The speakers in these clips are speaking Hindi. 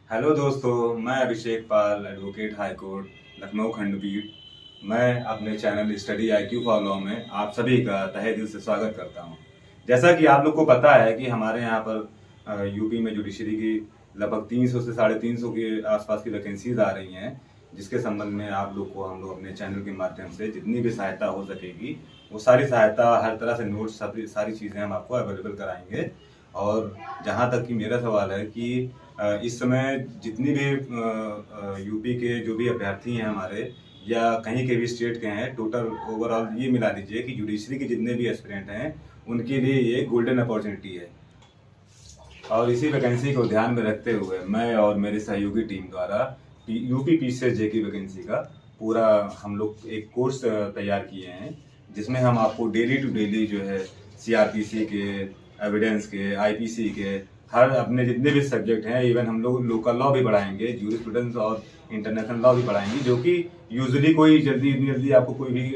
हेलो दोस्तों, मैं अभिषेक पाल, एडवोकेट हाई कोर्ट लखनऊ खंडपीठ। मैं अपने channel study IQ for law में आप सभी का तहे दिल से स्वागत करता हूं। जैसा कि आप लोग को पता है कि हमारे यहाँ पर यूपी में जुडिशरी की लगभग 300 से 350 के आसपास की वैकेंसीज आ रही हैं, जिसके संबंध में आप लोग को हम लोग अपने चैनल के माध्यम से जितनी भी सहायता हो सकेगी वो सारी सहायता, हर तरह से नोट्स, सारी चीज़ें हम आपको अवेलेबल कराएंगे। और जहाँ तक कि मेरा सवाल है कि इस समय जितनी भी यूपी के जो भी अभ्यर्थी हैं हमारे, या कहीं के भी स्टेट के हैं, टोटल ओवरऑल ये मिला लीजिए कि जुडिशरी के जितने भी एस्पिरेंट हैं उनके लिए ये गोल्डन अपॉर्चुनिटी है। और इसी वैकेंसी को ध्यान में रखते हुए मैं और मेरी सहयोगी टीम द्वारा यूपी PCSJ की वैकेंसी का पूरा हम लोग एक कोर्स तैयार किए हैं, जिसमें हम आपको डेली टू डेली जो है CRPC के, एविडेंस के, IPC के, हर अपने जितने भी सब्जेक्ट हैं, इवन हम लोग लोकल लॉ भी पढ़ाएंगे, जूरिस्प्रूडेंस और इंटरनेशनल लॉ भी पढ़ाएंगे, जो कि यूजुअली कोई इतनी जल्दी आपको कोई भी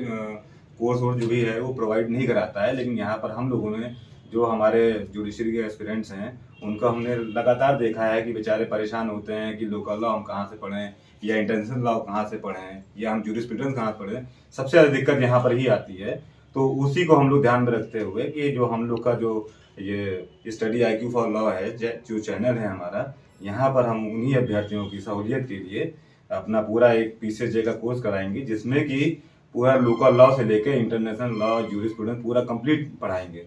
कोर्स और जो भी है वो प्रोवाइड नहीं कराता है। लेकिन यहाँ पर हम लोगों ने, जो हमारे जुडिशरी के एस्पिरेंट्स हैं, उनको हमने लगातार देखा है कि बेचारे परेशान होते हैं कि लोकल लॉ हम कहाँ से पढ़ें, या इंटरनेशनल लॉ कहाँ से पढ़ें, या हम जूरिस्प्रूडेंस कहाँ से पढ़ें। सबसे ज़्यादा दिक्कत यहाँ पर ही आती है। तो उसी को हम लोग ध्यान में रखते हुए कि जो हम लोग का जो ये स्टडी IQ फॉर लॉ है, जो चैनल है हमारा, यहाँ पर हम उन्हीं अभ्यर्थियों की सहूलियत के लिए अपना पूरा एक PCSJ का कोर्स कराएंगे, जिसमें कि पूरा लोकल लॉ से लेकर इंटरनेशनल लॉ, जूरिस्प्रूडेंस पूरा कंप्लीट पढ़ाएंगे।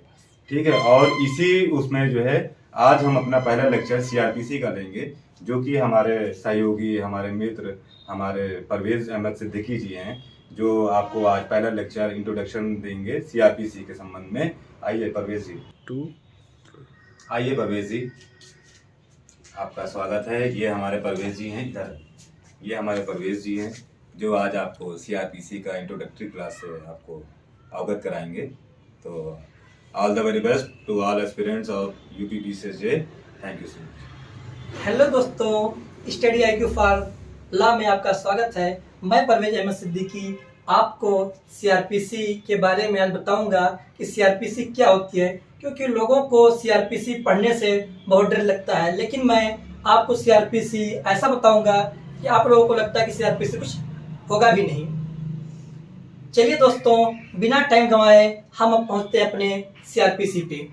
ठीक है। और इसी उसमें जो है आज हम अपना पहला लेक्चर CRPC का लेंगे, जो कि हमारे सहयोगी, हमारे मित्र, हमारे परवेज अहमद सिद्दीकी जी हैं, जो आपको आज पहला लेक्चर इंट्रोडक्शन देंगे CRPC के संबंध में। आइए परवेज जी। आइए परवेज जी, आपका स्वागत है। ये हमारे परवेज जी हैं, इधर ये हमारे परवेज जी हैं, जो आज आपको CRPC का इंट्रोडक्टरी क्लास से आपको अवगत कराएंगे। तो all the very best to all aspirants of UP PCSJ। Thank you so much. Hello दोस्तों, स्टडी IQ फॉर लॉ में आपका स्वागत है। मैं परवेज अहमद सिद्दीकी आपको CRPC के बारे में आज बताऊंगा कि CRPC क्या होती है, क्योंकि लोगों को CRPC पढ़ने से बहुत डर लगता है। लेकिन मैं आपको CRPC ऐसा बताऊंगा कि आप लोगों को लगता है कि CRPC कुछ होगा भी नहीं। चलिए दोस्तों, बिना टाइम गंवाए हम अब पहुंचते हैं अपने CRPC पे।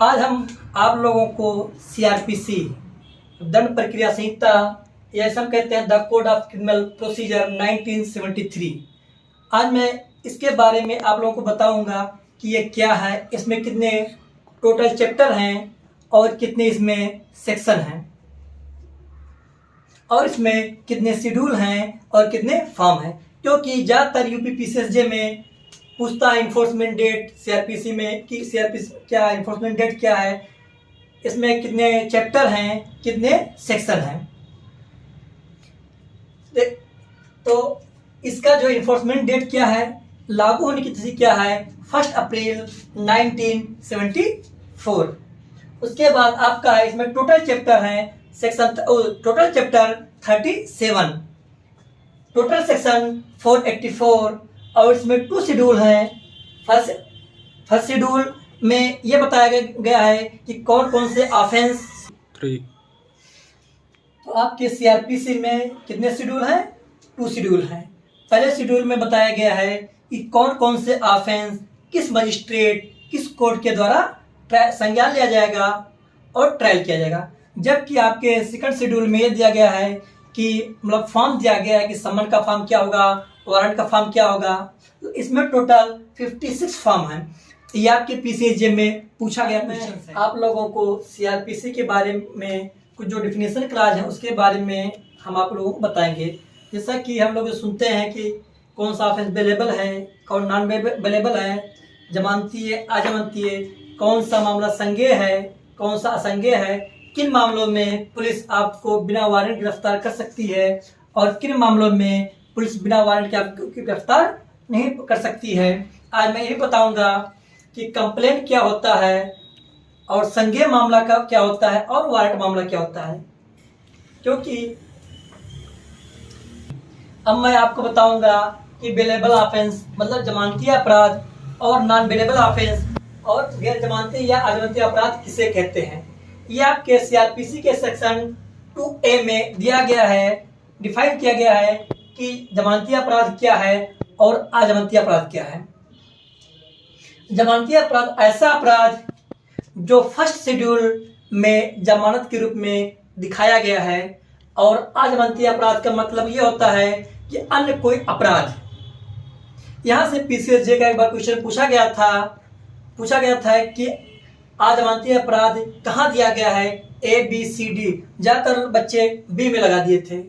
आज हम आप लोगों को CRPC दंड प्रक्रिया संहिता, या ऐसा हम कहते हैं the code of criminal procedure 1973, आज मैं इसके बारे में आप लोगों को बताऊंगा कि ये क्या है, इसमें कितने टोटल चैप्टर हैं और कितने इसमें सेक्शन हैं, और इसमें कितने शेड्यूल हैं और कितने फॉर्म हैं। क्योंकि ज़्यादातर यूपी PCSJ में पूछता है इन्फोर्समेंट डेट CRPC में कि CRPC क्या, इन्फोर्समेंट डेट क्या है, इसमें कितने चैप्टर हैं, कितने सेक्शन हैं। तो इसका जो इन्फोर्समेंट डेट क्या है, लागू होने की तिथि क्या है, 1 अप्रैल 1974। उसके बाद आपका है इसमें टोटल चैप्टर हैं, टोटल चैप्टर 37, टोटल सेक्शन 484, और इसमें 2 शेड्यूल हैं। फर्स्ट शेड्यूल में ये बताया गया है कि कौन कौन से ऑफेंस। तो आपके CRPC में कितने शेड्यूल हैं? 2 शेड्यूल हैं। पहले शेड्यूल में बताया गया है कि कौन कौन से ऑफेंस किस मजिस्ट्रेट, किस कोर्ट के द्वारा संज्ञान लिया जाएगा और ट्रायल किया जाएगा। जबकि आपके सेकंड शेड्यूल में ये दिया गया है कि मतलब फॉर्म दिया गया है कि समन का फॉर्म क्या होगा, वारंट का फॉर्म क्या होगा। तो इसमें टोटल 56 फॉर्म हैं। ये आपके PCSJ में पूछा गया क्वेश्चन है। आप लोगों को CRPC के बारे में कुछ जो डिफिनेशन क्लास है उसके बारे में हम आप लोगों को बताएंगे। जैसा कि हम लोग सुनते हैं कि कौन सा ऑफेंस अवेलेबल है, कौन नॉन अवेलेबल है, जमानती है, अजमानती है, कौन सा मामला संज्ञेय है, कौन सा असंज्ञेय है, किन मामलों में पुलिस आपको बिना वारंट गिरफ्तार कर सकती है और किन मामलों में पुलिस बिना वारंट के आपको गिरफ्तार नहीं कर सकती है। आज मैं यही बताऊंगा कि कंप्लेंट क्या होता है और संज्ञेय मामला का क्या होता है और वारंट मामला क्या होता है। क्योंकि अब मैं आपको बताऊंगा कि बेलेबल ऑफेंस मतलब जमानती अपराध और नॉन बेलेबल ऑफेंस और गैर जमानती या अजमानती अपराध किसे कहते हैं। ये आपके सीआरपीसी के सेक्शन 2A में दिया गया है, डिफाइन किया गया है कि जमानती अपराध क्या है और अजमानती अपराध क्या है। जमानती अपराध ऐसा अपराध जो फर्स्ट शेड्यूल में जमानत के रूप में दिखाया गया है, और अजमानती अपराध का मतलब ये होता है कि अन्य कोई अपराध। यहाँ से पीसीएसजे का एक बार क्वेश्चन पूछा गया था कि अजमानती अपराध कहाँ दिया गया है, ABCD, ज्यादातर बच्चे बी में लगा दिए थे,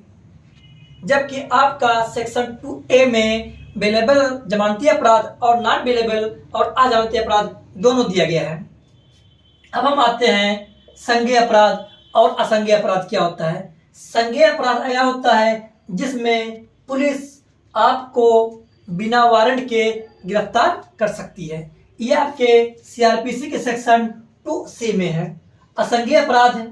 जबकि आपका सेक्शन 2A में बेलेबल जमानती अपराध और नॉन बेलेबल और अजमानती अपराध दोनों दिया गया है। अब हम आते हैं संज्ञेय अपराध और असंज्ञेय अपराध क्या होता है। संज्ञेय अपराध यह होता है जिसमें पुलिस आपको बिना वारंट के गिरफ्तार कर सकती है। ये आपके सीआरपीसी के सेक्शन 2C में है। असंज्ञेय अपराध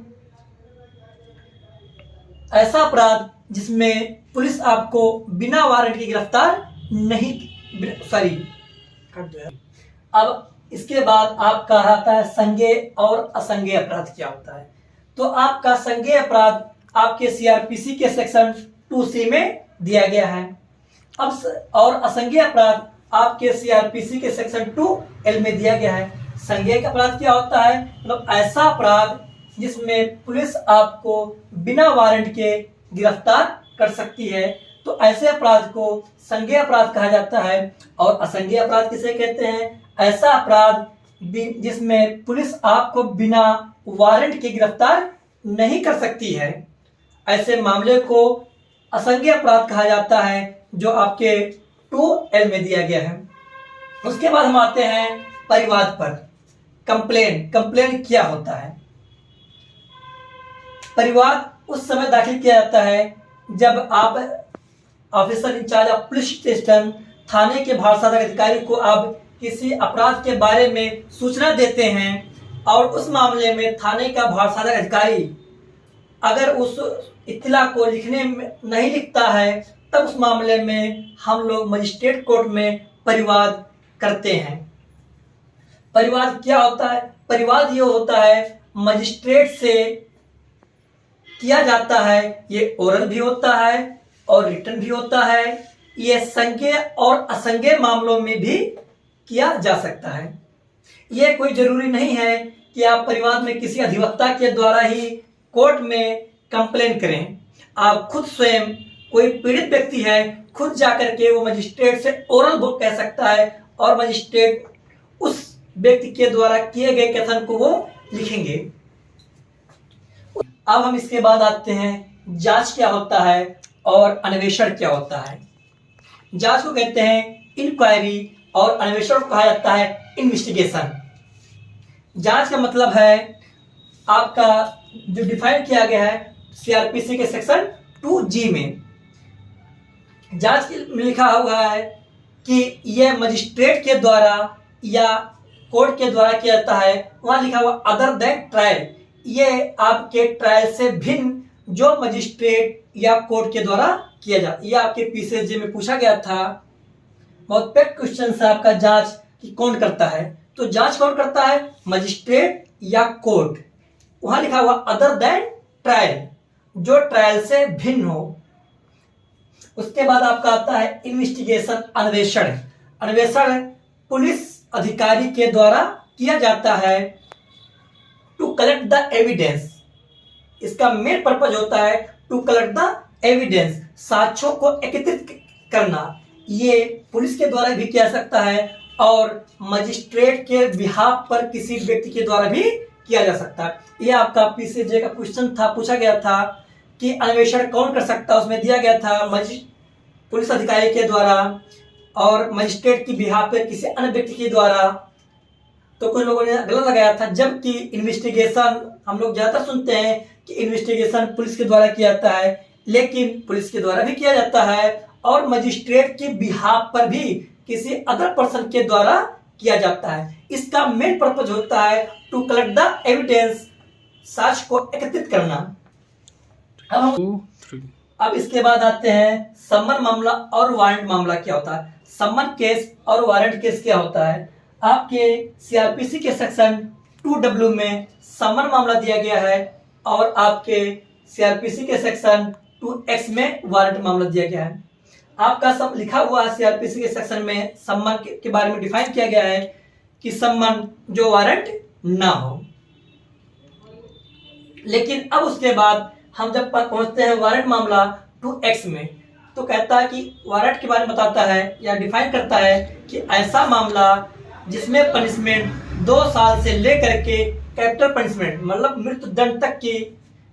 ऐसा अपराध जिसमें पुलिस आपको बिना वारंट के गिरफ्तार नहीं, अब इसके बाद आपका आता है संज्ञेय और असंज्ञेय अपराध क्या होता है। तो आपका संज्ञेय अपराध आपके सीआरपीसी के सेक्शन 2C में दिया गया है। अब और असंज्ञेय अपराध आपके सीआरपीसी के सेक्शन 2L में दिया गया है। संज्ञेय अपराध क्या होता है, मतलब ऐसा अपराध जिसमें पुलिस आपको बिना वारंट के गिरफ्तार कर सकती है, तो ऐसे अपराध को संज्ञेय अपराध कहा जाता है। और असंज्ञेय अपराध किसे कहते हैं, ऐसा अपराध जिसमें पुलिस आपको बिना वारंट के गिरफ्तार नहीं कर सकती है, ऐसे मामले को असंज्ञेय अपराध कहा जाता है, जो आपके 2L में दिया गया है। उसके बाद हम आते हैं परिवाद पर। कंप्लेन क्या होता है। परिवाद उस समय दाखिल किया जाता है जब आप officer in charge of police station, थाने के भारसाधक अधिकारी को आप किसी अपराध के बारे में सूचना देते हैं, और उस मामले में थाने का भारसाधक अधिकारी अगर उस इत्तला को लिखने में नहीं लिखता है, तब उस मामले में हम लोग मजिस्ट्रेट कोर्ट में परिवाद करते हैं। परिवाद क्या होता है, परिवाद ये होता है मजिस्ट्रेट से किया जाता है। ये ओरल भी होता है और रिटन भी होता है। ये संज्ञेय और असंज्ञेय मामलों में भी किया जा सकता है। ये कोई जरूरी नहीं है कि आप परिवाद में किसी अधिवक्ता के द्वारा ही कोर्ट में कंप्लेन करें। आप खुद स्वयं, कोई पीड़ित व्यक्ति है, खुद जाकर के वो मजिस्ट्रेट से ओरल बुक कह सकता है, और मजिस्ट्रेट उस व्यक्ति के द्वारा किए गए कथन को वो लिखेंगे। अब हम इसके बाद आते हैं जांच क्या होता है और अन्वेषण क्या होता है। जांच को कहते हैं इंक्वायरी और अन्वेषण को कहा जाता है इन्वेस्टिगेशन। जांच का मतलब है आपका जो डिफाइन किया गया है सीआरपीसी के सेक्शन 2G में। जांच में लिखा हुआ है कि यह मजिस्ट्रेट के द्वारा या कोर्ट के द्वारा किया जाता है। वहां लिखा हुआ अदर देन ट्रायल, ये आपके ट्रायल से भिन्न जो मजिस्ट्रेट या कोर्ट के द्वारा किया जाता है। यह आपके पीसीएसजे में पूछा गया था, बहुत पेट क्वेश्चन है आपका। जांच कि कौन करता है, तो जांच कौन करता है, मजिस्ट्रेट या कोर्ट। वहां लिखा हुआ अदर देन ट्रायल, जो ट्रायल से भिन्न हो। उसके बाद आपका आता है इन्वेस्टिगेशन, अन्वेषण। अन्वेषण पुलिस अधिकारी के द्वारा किया जाता है टू कलेक्ट द एविडेंस। इसका मेन पर्पज होता है टू कलेक्ट द एविडेंस, साक्ष्यों को एकत्रित करना। ये पुलिस के द्वारा भी किया सकता है और मजिस्ट्रेट के बिहाफ पर किसी व्यक्ति के द्वारा भी किया जा सकता है। ये आपका पीसीजे का क्वेश्चन था, पूछा गया था कि अन्वेषण कौन कर सकता है। उसमें दिया गया था पुलिस अधिकारी के द्वारा और मजिस्ट्रेट की बिहाफ पर किसी अन्य व्यक्ति के द्वारा। तो कुछ लोगों ने गलत लगाया था, जबकि इन्वेस्टिगेशन हम लोग ज्यादातर सुनते हैं कि इन्वेस्टिगेशन पुलिस के द्वारा किया जाता है, लेकिन पुलिस के द्वारा भी किया जाता है और मजिस्ट्रेट की बिहाफ पर भी किसी अदर पर्सन के द्वारा किया जाता है। इसका मेन पर्पज होता है टू कलेक्ट द एविडेंस, साक्ष्य को एकत्रित करना। अब इसके बाद आते हैं सम्मन मामला और वारंट मामला क्या होता है। सम्मन केस और वारंट केस क्या होता है। आपके सीआरपीसी के सेक्शन 2W में समन मामला दिया गया है और आपके सीआरपीसी के सेक्शन 2X में वारंट मामला दिया गया है। आपका सब लिखा हुआ है सीआरपीसी के सेक्शन में सम्मन के बारे में डिफाइन किया गया है कि सम्मन जो वारंट ना हो। लेकिन अब उसके बाद हम जब पहुंचते हैं वारंट मामला 2X में, तो कहता है कि वारंट के बारे में बताता है या डिफाइन करता है कि ऐसा मामला जिसमें पनिशमेंट 2 साल से लेकर के कैपिटल पनिशमेंट मतलब मृत्यु दंड तक की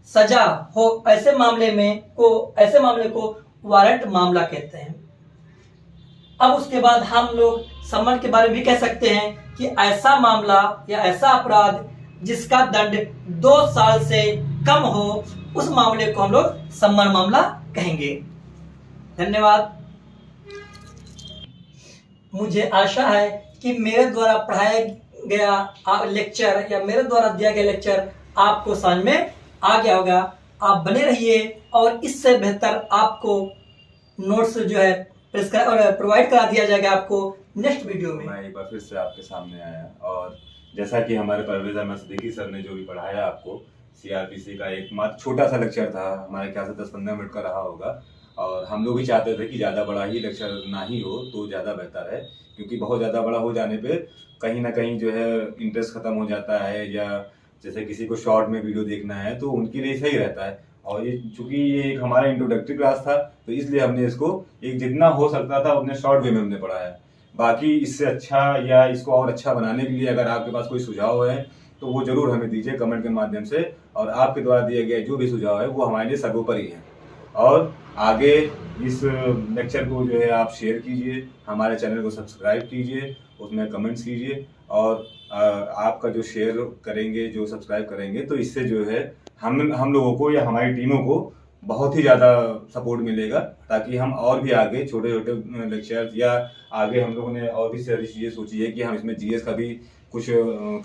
सजा हो, ऐसे मामले को वारंट मामला कहते हैं। अब उसके बाद हम लोग सम्मन के बारे में भी कह सकते हैं कि ऐसा मामला या ऐसा अपराध जिसका दंड 2 साल से कम हो, उस मामले को हम लोग सम्मन मामला कहेंगे। धन्यवाद। मुझे आशा है कि मेरे द्वारा पढ़ाया गया लेक्चर या मेरे द्वारा दिया गया लेक्चर आपको समझ में आ गया होगा। आप बने रहिए और इससे बेहतर आपको नोट्स जो है प्रोवाइड करा दिया जाएगा आपको नेक्स्ट वीडियो में। मैं एक बार फिर से आपके सामने आया और जैसा कि हमारे परवेज अहमद सिद्दीकी सर ने जो भी पढ़ाया आपको सीआरपीसी का एक मात्र छोटा सा लेक्चर था, हमारे ख्याल से 10-15 मिनट का रहा होगा। और हम लोग भी चाहते थे कि ज़्यादा बड़ा ही लेक्चर ना ही हो तो ज़्यादा बेहतर है, क्योंकि बहुत ज़्यादा बड़ा हो जाने पे कहीं ना कहीं जो है इंटरेस्ट ख़त्म हो जाता है, या जैसे किसी को शॉर्ट में वीडियो देखना है तो उनके लिए सही रहता है। और ये चूंकि ये एक हमारा इंट्रोडक्टरी क्लास था तो इसलिए हमने इसको एक जितना हो सकता था उतने शॉर्ट वे में हमने पढ़ाया। बाकी इससे अच्छा या इसको और अच्छा बनाने के लिए अगर आपके पास कोई सुझाव है तो वो जरूर हमें दीजिए कमेंट के माध्यम से, और आपके द्वारा दिए गए जो भी सुझाव है वो हमारे लिए सर्वोपरि है। और आगे इस लेक्चर को जो है आप शेयर कीजिए, हमारे चैनल को सब्सक्राइब कीजिए, उसमें कमेंट्स कीजिए, और आपका जो शेयर करेंगे, जो सब्सक्राइब करेंगे, तो इससे जो है हम लोगों को या हमारी टीमों को बहुत ही ज़्यादा सपोर्ट मिलेगा, ताकि हम और भी आगे छोटे छोटे लेक्चर्स या आगे हम लोगों ने और भी सारी चीज़ें सोची है कि हम इसमें जीएस का भी कुछ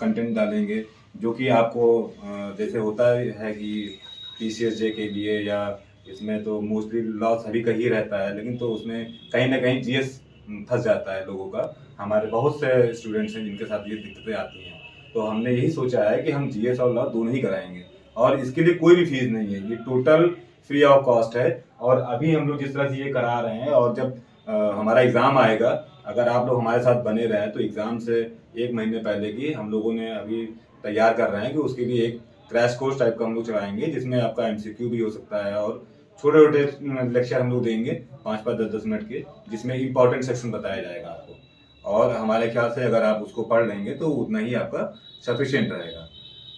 कंटेंट डालेंगे, जो कि आपको जैसे होता है कि पीसीएसजे के लिए या इसमें तो मोस्टली लॉ सभी का ही रहता है, लेकिन तो उसमें कहीं ना कहीं जीएस फंस जाता है लोगों का। हमारे बहुत से स्टूडेंट्स हैं जिनके साथ ये दिक्कतें आती हैं, तो हमने यही सोचा है कि हम जीएस और लॉ दोनों ही कराएंगे, और इसके लिए कोई भी फीस नहीं है, ये टोटल फ्री ऑफ कॉस्ट है। और अभी हम लोग जिस तरह से ये करा रहे हैं, और जब हमारा एग्ज़ाम आएगा, अगर आप लोग हमारे साथ बने रहें तो एग्ज़ाम से 1 महीने पहले की हम लोगों ने अभी तैयार कर रहे हैं कि उसके लिए एक क्रैश कोर्स टाइप का हम लोग चलाएंगे, जिसमें आपका एमसीक्यू भी हो सकता है, और छोटे छोटे लेक्चर हम लोग देंगे 5-5, 10-10 मिनट के, जिसमें इंपॉर्टेंट सेक्शन बताया जाएगा आपको। और हमारे ख्याल से अगर आप उसको पढ़ लेंगे तो उतना ही आपका सफिशिएंट रहेगा।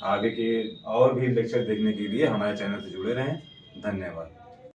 आगे के और भी लेक्चर देखने के लिए हमारे चैनल से जुड़े रहें। धन्यवाद।